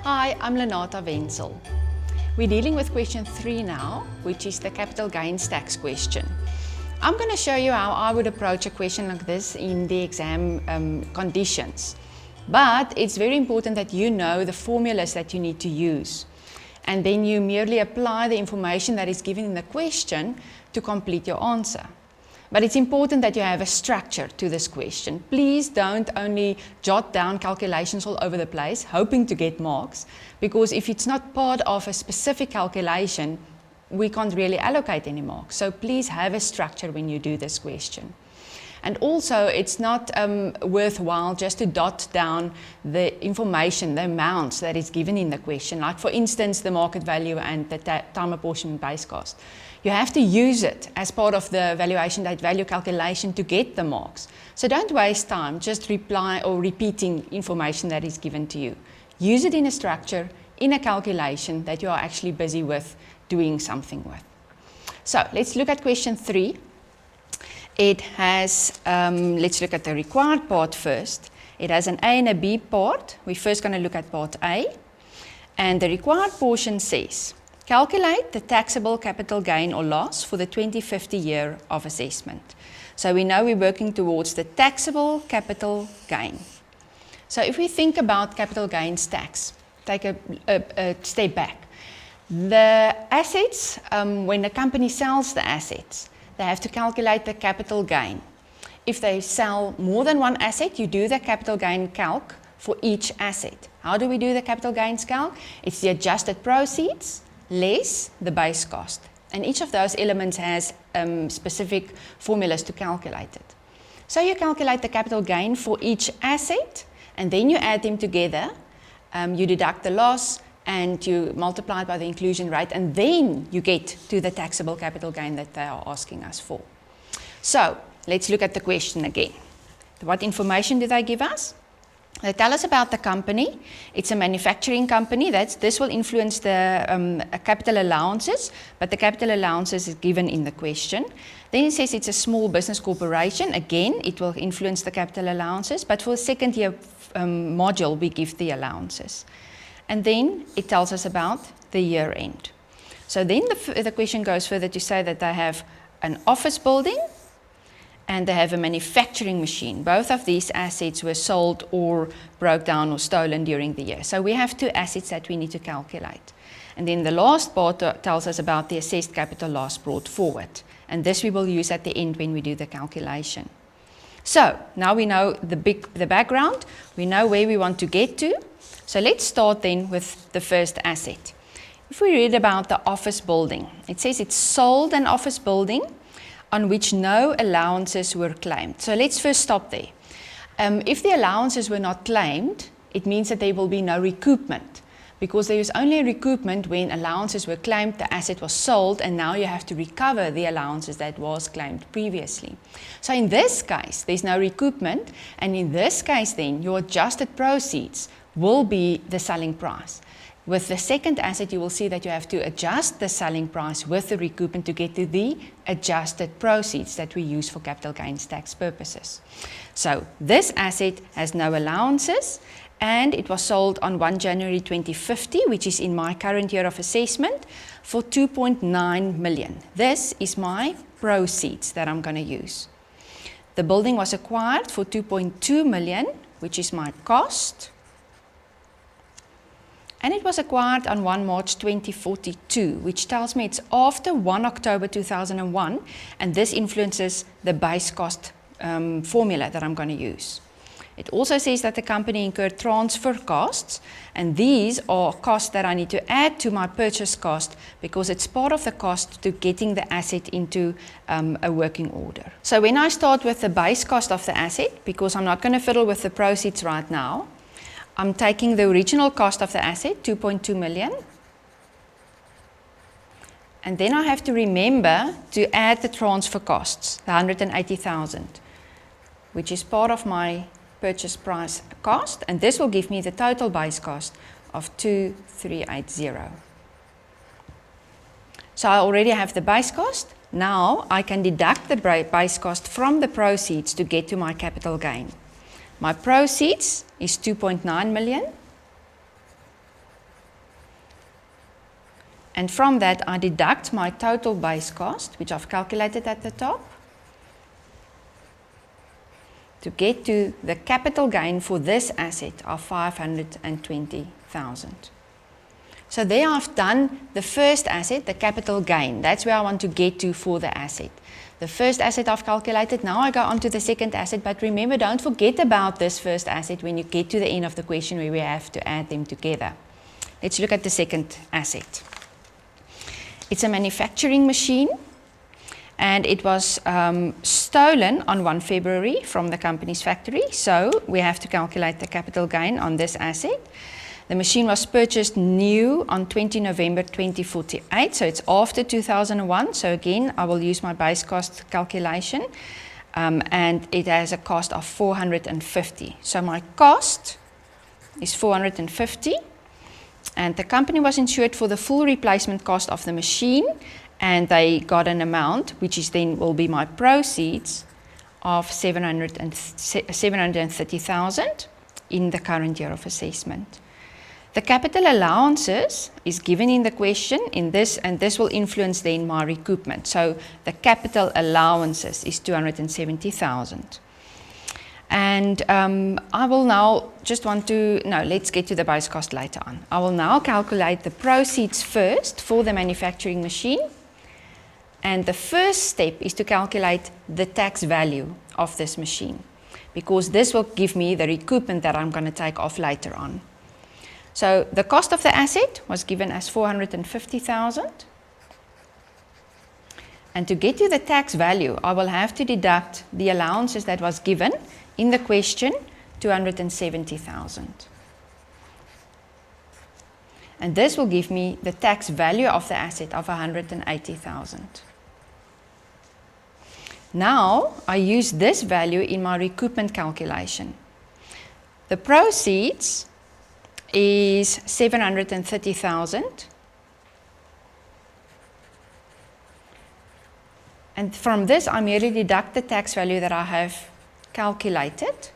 Hi, I'm Lenata Wenzel. We're dealing with question 3 now, which is the capital gains tax question. I'm going to show you how I would approach a question like this in the exam conditions. But it's very important that you know the formulas that you need to use. And then you merely apply the information that is given in the question to complete your answer. But it's important that you have a structure to this question. Please don't only jot down calculations all over the place, hoping to get marks, because if it's not part of a specific calculation, we can't really allocate any marks. So please have a structure when you do this question. And also, it's not worthwhile just to dot down the information, the amounts that is given in the question, like for instance, the market value and the time apportionment base cost. You have to use it as part of the valuation date value calculation to get the marks. So don't waste time just reply or repeating information that is given to you. Use it in a structure, in a calculation that you are actually busy with doing something with. So let's look at question 3. It has, let's look at the required part first. It has an A and a B part. We're first going to look at part A. And the required portion says, calculate the taxable capital gain or loss for the 2050 year of assessment. So we know we're working towards the taxable capital gain. So if we think about capital gains tax, take a step back. The assets, when the company sells the assets, they have to calculate the capital gain. If they sell more than one asset, you do the capital gain calc for each asset. How do we do the capital gains calc? It's the adjusted proceeds less the base cost. And each of those elements has specific formulas to calculate it. So you calculate the capital gain for each asset, and then you add them together. You deduct the loss, and you multiply it by the inclusion rate, and then you get to the taxable capital gain that they are asking us for. So let's look at the question again. What information do they give us? They tell us about the company. It's a manufacturing company. This will influence the capital allowances, but the capital allowances is given in the question. Then it says it's a small business corporation. Again, it will influence the capital allowances, but for the second year module, we give the allowances. And then it tells us about the year end. So then the question goes further to say that they have an office building and they have a manufacturing machine. Both of these assets were sold or broke down or stolen during the year. So we have 2 assets that we need to calculate. And then the last part tells us about the assessed capital loss brought forward. And this we will use at the end when we do the calculation. So now we know the background, we know where we want to get to. So let's start then with the first asset. If we read about the office building, it says it sold an office building on which no allowances were claimed. So let's first stop there. If the allowances were not claimed, it means that there will be no recoupment, because there is only a recoupment when allowances were claimed, the asset was sold, and now you have to recover the allowances that was claimed previously. So in this case, there's no recoupment, and in this case then, your adjusted proceeds will be the selling price. With the second asset, you will see that you have to adjust the selling price with the recoupment to get to the adjusted proceeds that we use for capital gains tax purposes. So this asset has no allowances, and it was sold on 1 January 2050, which is in my current year of assessment, for 2.9 million. This is my proceeds that I'm going to use. The building was acquired for 2.2 million, which is my cost. And it was acquired on 1 March 2042, which tells me it's after 1 October 2001, and this influences the base cost formula that I'm going to use. It also says that the company incurred transfer costs, and these are costs that I need to add to my purchase cost because it's part of the cost to getting the asset into a working order. So when I start with the base cost of the asset, because I'm not going to fiddle with the proceeds right now, I'm taking the original cost of the asset, 2.2 million. And then I have to remember to add the transfer costs, the 180,000, which is part of my purchase price cost. And this will give me the total base cost of 2,380. So I already have the base cost. Now I can deduct the base cost from the proceeds to get to my capital gain. My proceeds is 2.9 million. And from that, I deduct my total base cost, which I've calculated at the top, to get to the capital gain for this asset of 520,000. So there I've done the first asset, the capital gain. That's where I want to get to for the asset. The first asset I've calculated. Now I go on to the second asset. But remember, don't forget about this first asset when you get to the end of the question where we have to add them together. Let's look at the second asset. It's a manufacturing machine, and it was stolen on 1 February from the company's factory. So we have to calculate the capital gain on this asset. The machine was purchased new on 20 November 2048, so it's after 2001. So again, I will use my base cost calculation, and it has a cost of 450. So my cost is 450, and the company was insured for the full replacement cost of the machine, and they got an amount, which is then will be my proceeds of 730,000 in the current year of assessment. The capital allowances is given in the question in this, and this will influence then my recoupment. So the capital allowances is 270,000. And I will now let's get to the base cost later on. I will now calculate the proceeds first for the manufacturing machine. And the first step is to calculate the tax value of this machine, because this will give me the recoupment that I'm going to take off later on. So the cost of the asset was given as 450,000. And to get to the tax value, I will have to deduct the allowances that was given in the question, 270,000. And this will give me the tax value of the asset of 180,000. Now I use this value in my recoupment calculation. The proceeds is 730,000. And from this, I merely deduct the tax value that I have calculated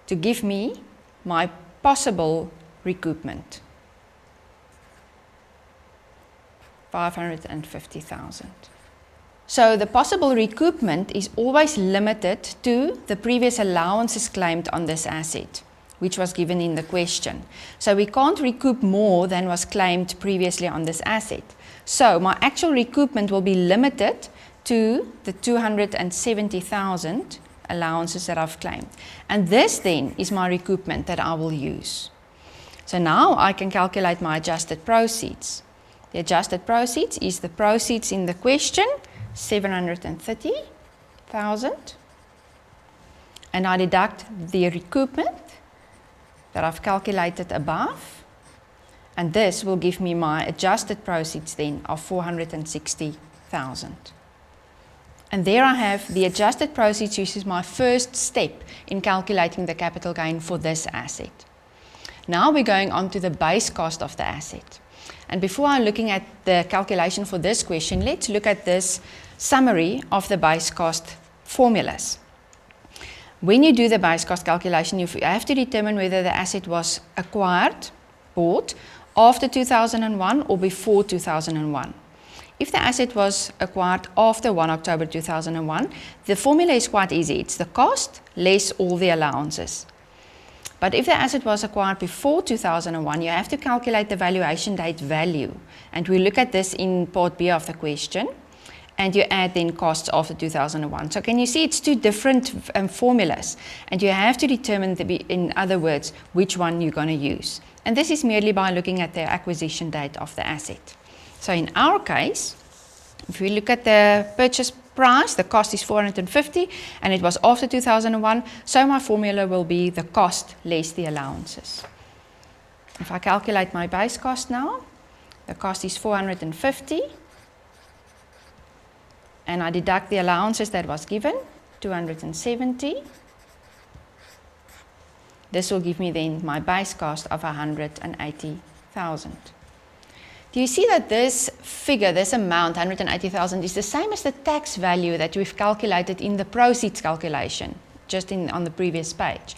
to give me my possible recoupment, 550,000. So the possible recoupment is always limited to the previous allowances claimed on this asset, which was given in the question. So we can't recoup more than was claimed previously on this asset. So my actual recoupment will be limited to the 270,000 allowances that I've claimed. And this then is my recoupment that I will use. So now I can calculate my adjusted proceeds. The adjusted proceeds is the proceeds in the question, 730,000. And I deduct the recoupment that I've calculated above. And this will give me my adjusted proceeds then of 460,000. And there I have the adjusted proceeds, which is my first step in calculating the capital gain for this asset. Now we're going on to the base cost of the asset. And before I'm looking at the calculation for this question, let's look at this summary of the base cost formulas. When you do the base cost calculation, you have to determine whether the asset was acquired, bought, after 2001 or before 2001. If the asset was acquired after 1 October 2001, the formula is quite easy. It's the cost less all the allowances. But if the asset was acquired before 2001, you have to calculate the valuation date value. And we look at this in part B of the question. And you add then costs after 2001. So can you see it's two different formulas, and you have to determine, in other words, which one you're going to use. And this is merely by looking at the acquisition date of the asset. So in our case, if we look at the purchase price, the cost is 450, and it was after 2001, so my formula will be the cost less the allowances. If I calculate my base cost now, the cost is 450, and I deduct the allowances that was given, 270. This will give me then my base cost of 180,000. Do you see that this figure, this amount, 180,000, is the same as the tax value that we've calculated in the proceeds calculation, just on the previous page?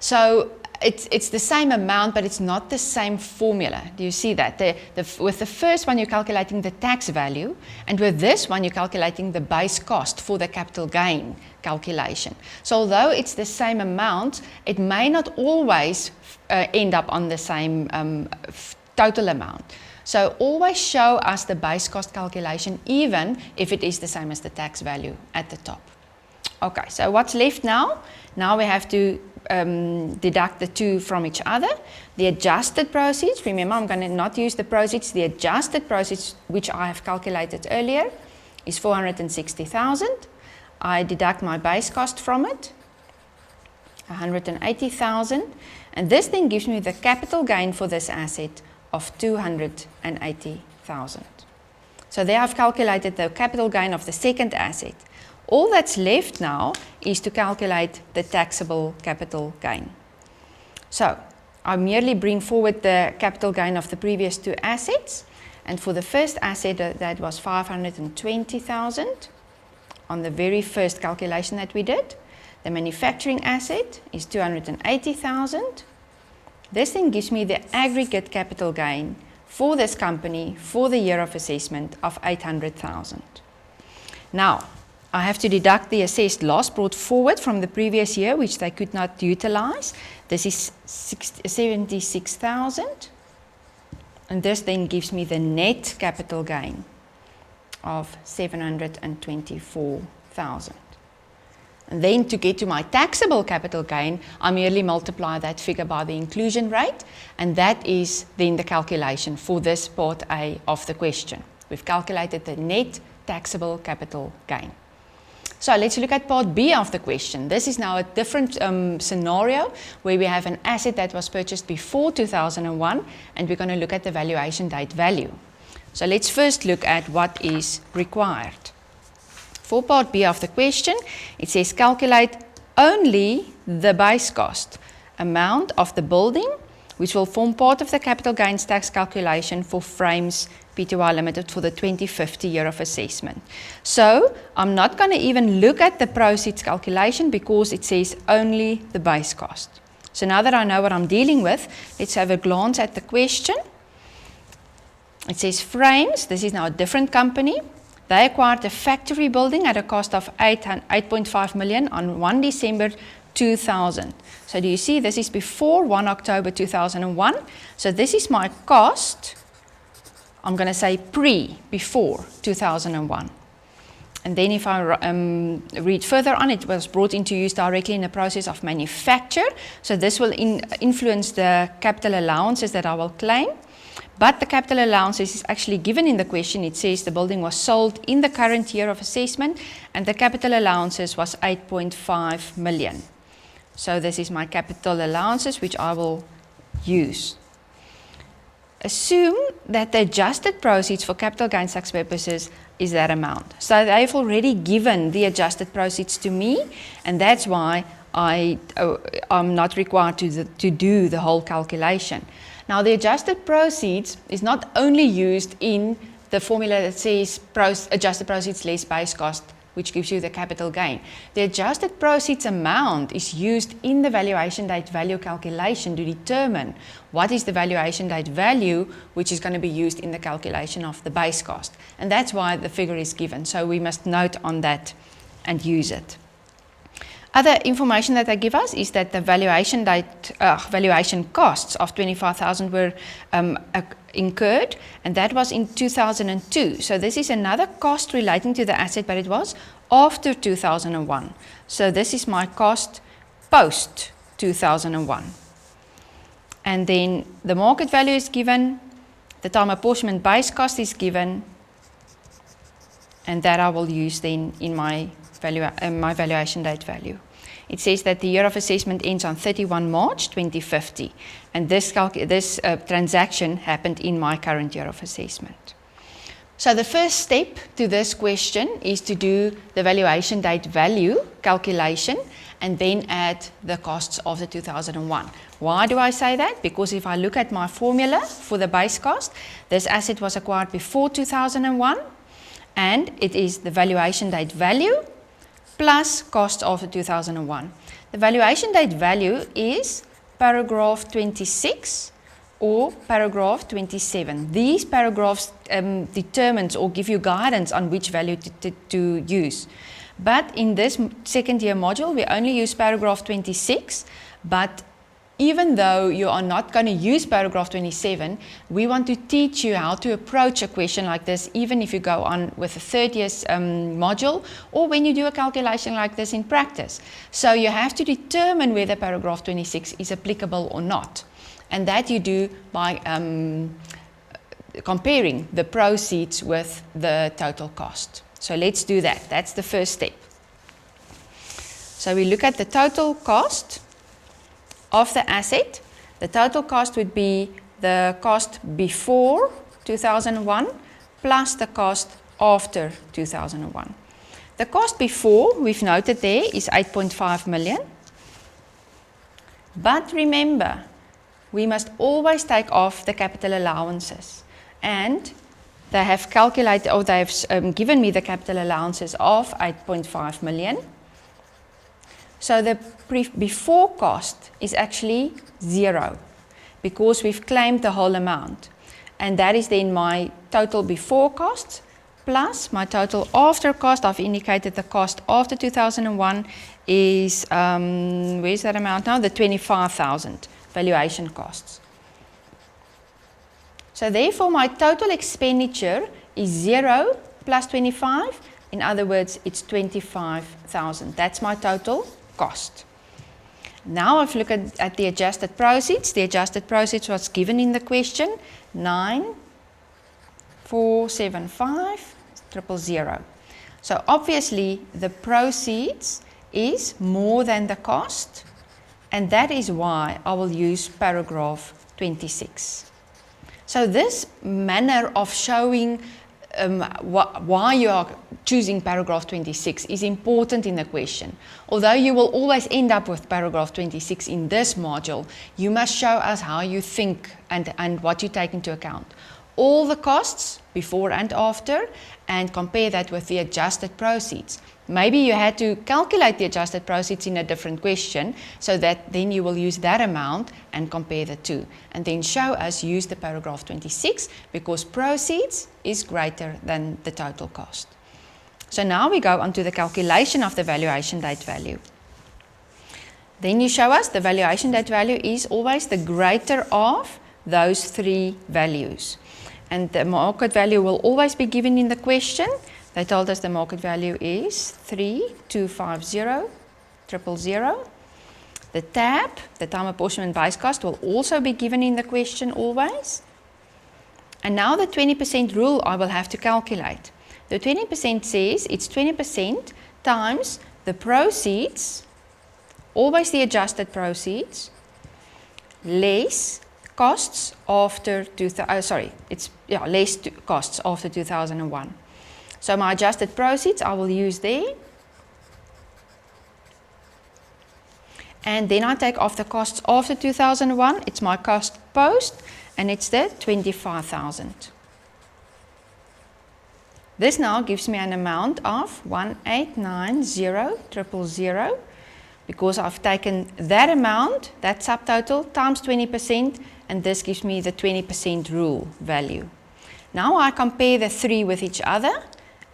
So it's the same amount, but it's not the same formula. Do you see that? With the first one, you're calculating the tax value, and with this one, you're calculating the base cost for the capital gain calculation. So although it's the same amount, it may not always end up on the same total amount. So always show us the base cost calculation, even if it is the same as the tax value at the top. Okay, so what's left now? Now we have to deduct the two from each other. The adjusted proceeds, remember I'm going to not use the proceeds, the adjusted proceeds, which I have calculated earlier, is 460,000. I deduct my base cost from it, 180,000, and this then gives me the capital gain for this asset of 280,000. So there I've calculated the capital gain of the second asset. All that's left now is to calculate the taxable capital gain. So I merely bring forward the capital gain of the previous two assets, and for the first asset that was 520,000 on the very first calculation that we did. The manufacturing asset is 280,000. This then gives me the aggregate capital gain for this company for the year of assessment of 800,000. Now, I have to deduct the assessed loss brought forward from the previous year, which they could not utilize. This is 76,000. And this then gives me the net capital gain of 724,000. And then to get to my taxable capital gain, I merely multiply that figure by the inclusion rate, and that is then the calculation for this part A of the question. We've calculated the net taxable capital gain. So let's look at part B of the question. This is now a different scenario where we have an asset that was purchased before 2001, and we're going to look at the valuation date value. So let's first look at what is required. For part B of the question, it says calculate only the base cost amount of the building, which will form part of the capital gains tax calculation for Frames Pty Limited for the 2050 year of assessment. So I'm not going to even look at the proceeds calculation because it says only the base cost. So now that I know what I'm dealing with, let's have a glance at the question. It says Frames, this is now a different company. They acquired a factory building at a cost of 8.5 million on 1 December 2000. So do you see this is before 1 October 2001. So this is my cost. I'm going to say before 2001. And then if I read further on, it was brought into use directly in the process of manufacture. So this will influence the capital allowances that I will claim. But the capital allowances is actually given in the question. It says the building was sold in the current year of assessment and the capital allowances was 8.5 million. So this is my capital allowances which I will use. Assume that the adjusted proceeds for capital gains tax purposes is that amount. So they've already given the adjusted proceeds to me, and that's why I'm not required to do the whole calculation. Now the adjusted proceeds is not only used in the formula that says adjusted proceeds less base cost, which gives you the capital gain. The adjusted proceeds amount is used in the valuation date value calculation to determine what is the valuation date value, which is going to be used in the calculation of the base cost. And that's why the figure is given. So we must note on that and use it. Other information that they give us is that the valuation costs of 25,000 were incurred, and that was in 2002. So this is another cost relating to the asset, but it was after 2001. So this is my cost post 2001. And then the market value is given, the time apportionment base cost is given, and that I will use then in my valuation date value. It says that the year of assessment ends on 31 March 2050, and this transaction happened in my current year of assessment. So the first step to this question is to do the valuation date value calculation and then add the costs of the 2001. Why do I say that? Because if I look at my formula for the base cost, this asset was acquired before 2001, and it is the valuation date value plus cost of the 2001. The valuation date value is paragraph 26 or paragraph 27. These paragraphs determines or give you guidance on which value to use. But in this second year module, we only use paragraph 26, but even though you are not going to use paragraph 27, we want to teach you how to approach a question like this, even if you go on with a third year's module, or when you do a calculation like this in practice. So you have to determine whether paragraph 26 is applicable or not. And that you do by comparing the proceeds with the total cost. So let's do that. That's the first step. So we look at the total cost of the asset. The total cost would be the cost before 2001 plus the cost after 2001. The cost before, we've noted there, is 8.5 million. But remember, we must always take off the capital allowances. And they have calculated, or they have given me the capital allowances of 8.5 million. So the before cost is actually 0 because we've claimed the whole amount. And that is then my total before cost plus my total after cost. I've indicated the cost after 2001 is, where's that amount now? The 25,000 valuation costs. So therefore my total expenditure is 0 plus 25. In other words, it's 25,000. That's my total cost. Now I've looked at the adjusted proceeds. The adjusted proceeds was given in the question, 9,475 000. So obviously the proceeds is more than the cost, and that is why I will use paragraph 26. So this manner of showing why you are choosing paragraph 26 is important in the question. Although you will always end up with paragraph 26 in this module, you must show us how you think and what you take into account. All the costs before and after, and compare that with the adjusted proceeds. Maybe you had to calculate the adjusted proceeds in a different question, so that then you will use that amount and compare the two. And then show us use the paragraph 26 because proceeds is greater than the total cost. So now we go on to the calculation of the valuation date value. Then you show us the valuation date value is always the greater of those three values. And the market value will always be given in the question. They told us the market value is 3,250 000. The tab, the time apportionment base cost, will also be given in the question always. And now the 20% rule I will have to calculate. The 20% says it's 20% times the proceeds, always the adjusted proceeds, less costs after less costs after 2001. So my adjusted proceeds I will use there. And then I take off the costs after 2001. It's my cost post, and it's the 25,000. This now gives me an amount of 1,890 000, because I've taken that amount, that subtotal, times 20%, and this gives me the 20% rule value. Now I compare the three with each other,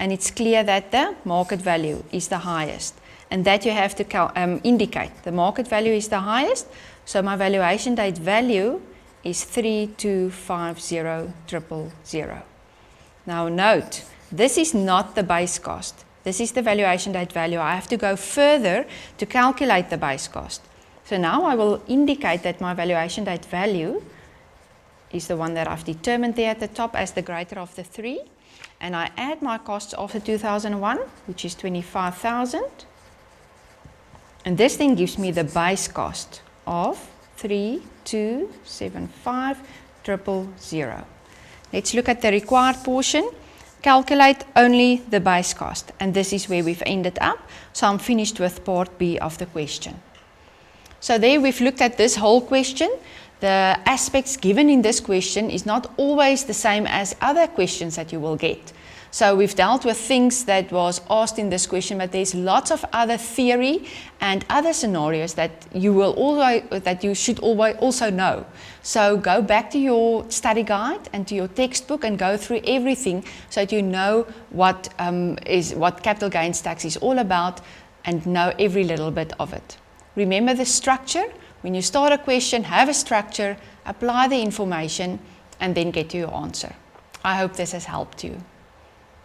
and it's clear that the market value is the highest, and that you have to indicate. The market value is the highest, so my valuation date value is 3,250 000. Now note, this is not the base cost. This is the valuation date value. I have to go further to calculate the base cost. So now I will indicate that my valuation date value is the one that I've determined there at the top as the greater of the three. and I add my costs after 2001, which is 25,000. And this then gives me the base cost of 3,275,000. Let's look at the required portion. Calculate only the base cost, and this is where we've ended up. So I'm finished with part B of the question. So there we've looked at this whole question. The aspects given in this question is not always the same as other questions that you will get. So we've dealt with things that was asked in this question, but there's lots of other theory and other scenarios that you should always also know. So go back to your study guide and to your textbook and go through everything so that you know what capital gains tax is all about and know every little bit of it. Remember the structure. When you start a question, have a structure, apply the information, and then get to your answer. I hope this has helped you.